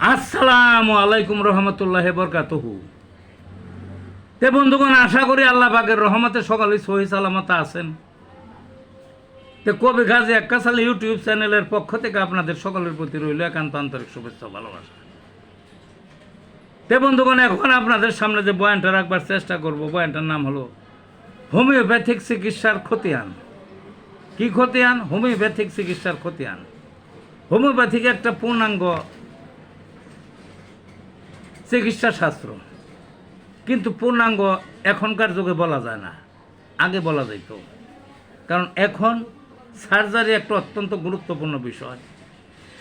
আসসালামু আলাইকুম রহমতুল্লাহি বরকাতুহু। তে বন্ধুগণ, আশা করি আল্লাহ পাকের রহমতে সকলেই সহি সালামত আছেন। তে কবি গাজী এক্কাসাল ইউটিউব চ্যানেলের পক্ষ থেকে আপনাদের সকলের প্রতি রইল একান্ত আন্তরিক শুভেচ্ছা ভালোবাসা। তে বন্ধুগণ, এখন আপনাদের সামনে যে বয়ানটা রাখবার চেষ্টা করব, বয়ানটার নাম হলো হোমিওপ্যাথিক চিকিৎসার খতিয়ান। কি খতিয়ান? হোমিওপ্যাথিক চিকিৎসার খতিয়ান। হোমিওপ্যাথিক একটা পূর্ণাঙ্গ চিকিৎসা শাস্ত্র, কিন্তু পূর্ণাঙ্গ এখনকার যুগে বলা যায় না, আগে বলা যেত। কারণ এখন সার্জারি একটা অত্যন্ত গুরুত্বপূর্ণ বিষয়,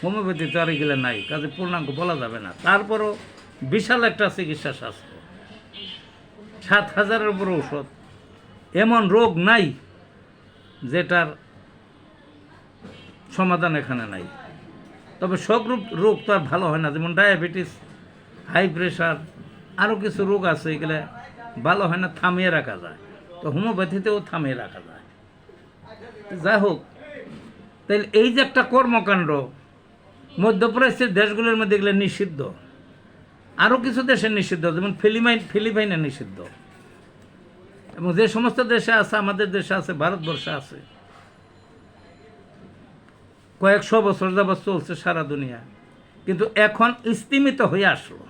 হোমিওপ্যাথি তো আর এগুলো নাই, কাজে পূর্ণাঙ্গ বলা যাবে না। তারপরও বিশাল একটা চিকিৎসা শাস্ত্র, 7,000-এর উপর ঔষধ। এমন রোগ নাই যেটার সমাধান এখানে নাই। তবে সব রোগ তো আর ভালো হয় না, যেমন ডায়াবেটিস, হাই প্রেশার, আরও কিছু রোগ আছে, এগুলো ভালো হয় না, থামিয়ে রাখা যায়। তো হোমিওপ্যাথিতেও থামিয়ে রাখা যায়। যাই হোক, তাইলে এই যে একটা কর্মকাণ্ড মধ্যপ্রাচ্যের দেশগুলোর মধ্যে এগুলো নিষিদ্ধ, আরও কিছু দেশে নিষিদ্ধ, যেমন ফিলিপাইনে নিষিদ্ধ, এবং যে সমস্ত দেশে আছে, আমাদের দেশে আছে, ভারতবর্ষে আছে, কয়েকশো বছর যাবৎ চলছে সারা দুনিয়া, কিন্তু এখন স্তীমিত হয়ে আসলো।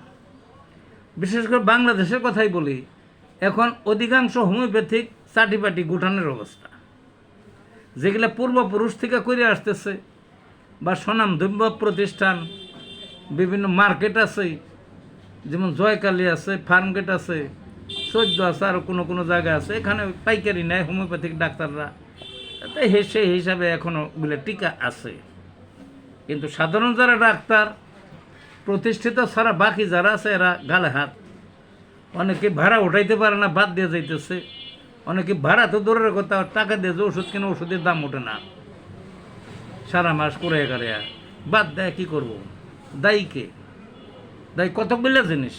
বিশেষ করে বাংলাদেশের কথাই বলি, এখন অধিকাংশ হোমিওপ্যাথিক চাটিপাটি গুটানের অবস্থা, যেগুলো পূর্বপুরুষ থেকে করে আসতেছে, বা স্বনামধন্য প্রতিষ্ঠান, বিভিন্ন মার্কেট আছে, যেমন জয়কালী আছে, ফার্মগেট আছে, 14 আছে, আরও কোনো কোনো জায়গা আছে, এখানে পাইকারি নেয় হোমিওপ্যাথিক ডাক্তাররা। তাই সেই হিসাবে এখনও ওগুলো টিকা আছে। কিন্তু সাধারণ যারা ডাক্তার প্রতিষ্ঠিত ছাড়া বাকি যারা আছে, এরা গালে হাত। অনেকে ভাড়া উঠাইতে পারে না, বাদ দিয়ে যাইতেছে। অনেকে ভাড়া তো দূরের কথা, টাকা দিয়ে যে ওষুধ কিনে ওষুধের দাম ওঠে না, সারা মাস করে এগারে বাদ দেয়। কী করবো? দায়ী কে? দায়ী কতগুলো জিনিস।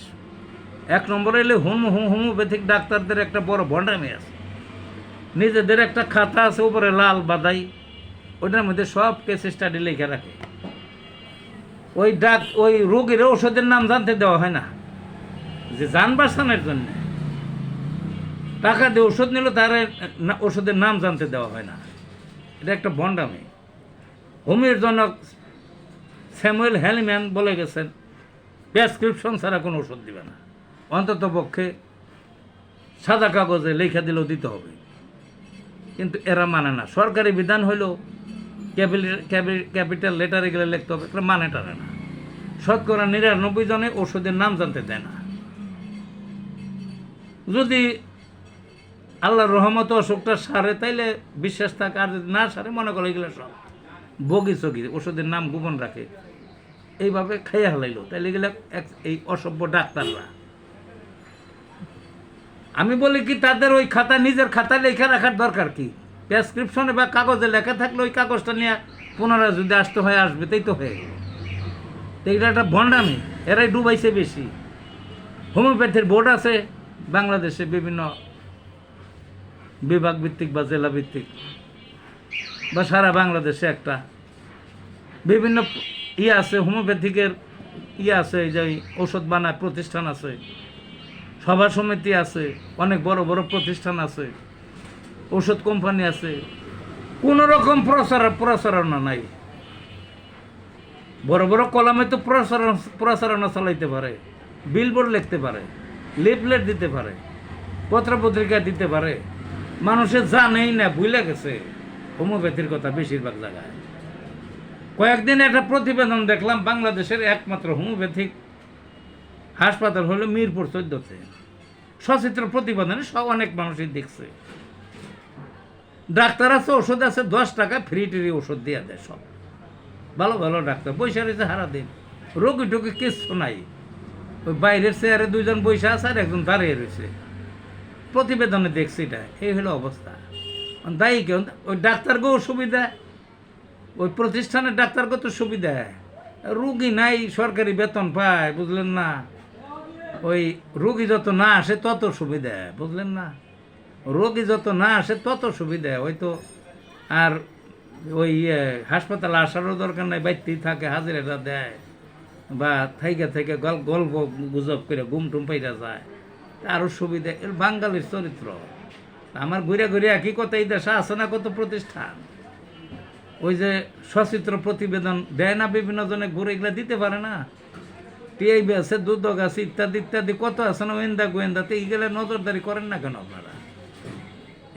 এক নম্বরে এলে হোমিওপ্যাথিক ডাক্তারদের একটা বড় ভণ্ডামি আছে। নিজেদের একটা খাতা আছে, উপরে লাল বাদাই, ওইটার মধ্যে সব কেস স্টাডি লিখে রাখে। ওই রোগীর ওষুধের নাম জানতে দেওয়া হয় না, যে যান বাঁচানোর জন্য টাকা দিয়ে ওষুধ নিল, তার ওষুধের নাম জানতে দেওয়া হয় না। এটা একটা ভণ্ডামি। হোমিওর জনক স্যামুয়েল হ্যালিম্যান বলে গেছেন, প্রেসক্রিপশন ছাড়া কোনো ওষুধ দিবে না, অন্তত পক্ষে সাদা কাগজে লেখা দিলেও দিতে হবে। কিন্তু এরা মানে না। সরকারি বিধান হইল ক্যাপিটাল লেটারে গেলে লিখতে হবে, এটা মানে টানে না। 99% জনে ওষুধের নাম জানতে দেয় না। যদি আল্লাহর রহমত অসুখটা সারে তাইলে বিশ্বাস থাকে, আর যদি না সারে মনে করে এগুলো সব বগি চগি, ওষুধের নাম গোপন রাখে, এইভাবে খাইয়ে হালাইলো। তাইলে এগুলো এই অসভ্য ডাক্তাররা। আমি বলি কি, তাদের ওই খাতা, নিজের খাতায় লেখা রাখার দরকার কি? প্রেসক্রিপশনে বা কাগজে লেখা থাকলে ওই কাগজটা নিয়ে পুনরায় যদি আসতে হয় আসবে, তাই তো হয়ে গেল। তো এটা একটা ভণ্ডামি, এরাই ডুবাইছে বেশি। হোমিওপ্যাথির বোর্ড আছে বাংলাদেশে, বিভিন্ন বিভাগ ভিত্তিক বা জেলা ভিত্তিক, বা সারা বাংলাদেশে একটা বিভিন্ন আছে, হোমিওপ্যাথিকের আছে, এই যে ঔষধ বানায় প্রতিষ্ঠান আছে, সভা সমিতি আছে, অনেক বড় বড় প্রতিষ্ঠান আছে, ওষুধ কোম্পানি আছে। কোনো রকম প্রচারণা নাই। বড় বড় কলামে তো প্রচারণা চালাইতে পারে, বিলবোর্ড লিখতে পারে, লিফলেট দিতে পারে, পত্রপত্রিকা দিতে পারে, মানুষের জানেই না, ভুলে গেছে হোমিওপ্যাথির কথা বেশিরভাগ জায়গায়। কয়েকদিন একটা প্রতিবেদন দেখলাম, বাংলাদেশের একমাত্র হোমিওপ্যাথিক হাসপাতাল হলো মিরপুর 14-তে। সচিত্র প্রতিবেদনে সব অনেক মানুষই দেখছে। ডাক্তার আছে, ওষুধ আছে, 10 টাকা ফ্রি টিরি ওষুধ দিয়ে দেয় সব। ভালো ভালো ডাক্তার বৈশা রয়েছে সারা দিন, রোগী টোগী কিচ্ছু নাই। ওই বাইরের চেয়ারে 2 জন বৈশা আছে আর একজন দাঁড়িয়ে রয়েছে। প্রতিবেদনে দেখছি এটা, এই হলো অবস্থা। দায়ী কেউ? ওই ডাক্তারকেও সুবিধা, ওই প্রতিষ্ঠানের ডাক্তারকে তো সুবিধা, রুগী নাই, সরকারি বেতন পায়, বুঝলেন না? ওই রুগী যত না আসে তত সুবিধা, বুঝলেন না? রোগী যত না আসে তত সুবিধা। ওই তো আর ওই হাসপাতালে আসারও দরকার নাই, বাইতেই থাকে, হাজিরাটা দেয়, বা থাইকা থেকে গল্প গুজব করে ঘুম টুম পাইরা যায়, আরও সুবিধা। এর বাঙালির চরিত্র। আমার ঘুরে ঘুরে একই কথা, এই দেশে আছে না কত প্রতিষ্ঠান, ওই যে সচিত্র প্রতিবেদন দেয় না বিভিন্ন জনে, ঘুরে এগুলো দিতে পারে না। টিআইবি আছে, দুদক আছে, ইত্যাদি ইত্যাদি কত আছে না, গোয়েন্দাতে এইগুলো নজরদারি করেন না কেন আপনারা?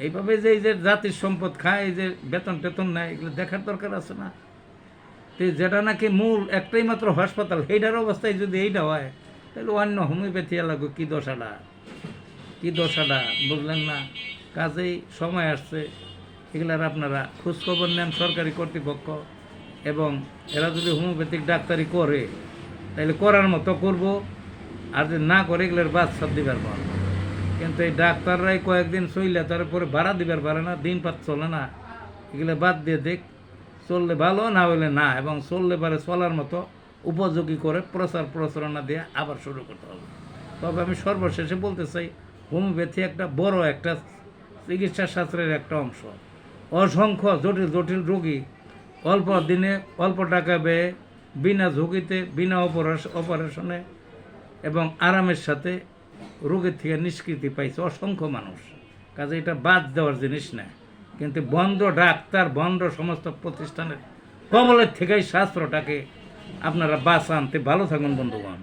এইভাবে যে এই যে জাতির সম্পদ খায়, এই যে বেতন টেতন নেয়, এগুলো দেখার দরকার আছে না? তো যেটা নাকি মূল একটাই মাত্র হাসপাতাল, এইটার অবস্থায় যদি এইটা হয়, তাহলে অন্য হোমিওপ্যাথি লাগবে কি দশাটা বুঝলেন না? কাজেই সময় আসছে এগুলার আপনারা খোঁজখবর নেন সরকারি কর্তৃপক্ষ, এবং এরা যদি হোমিওপ্যাথিক ডাক্তারি করে তাহলে করার মতো করব, আর যদি না করে এগুলোর বাদ সব দিবার পর। কিন্তু এই ডাক্তাররাই কয়েকদিন চইলে তারপরে ভাড়া দিবার পারে না, দিন পাত চলে না, এগুলো বাদ দিয়ে দেখ, চললে ভালো, না হইলে না, এবং চললে পারে চলার মতো উপযোগী করে প্রচার প্রচারণা দিয়ে আবার শুরু করতে হবে। তবে আমি সর্বশেষে বলতে চাই, হোমিওপ্যাথি একটা বড় একটা চিকিৎসা শাস্ত্রের একটা অংশ। অসংখ্য জটিল জটিল রোগী অল্প দিনে অল্প টাকা ব্যয়ে, বিনা ঝুঁকিতে, বিনা অপারেশনে এবং আরামের সাথে রোগের থেকে নিষ্কৃতি পাইছে অসংখ্য মানুষ। কাজে এটা বাদ দেওয়ার জিনিস না। কিন্তু বন্ধ ডাক্তার, বন্ধ সমস্ত প্রতিষ্ঠানের কবলের থেকেই শাস্ত্রটাকে আপনারা বাঁচানতে। ভালো থাকুন বন্ধুগণ।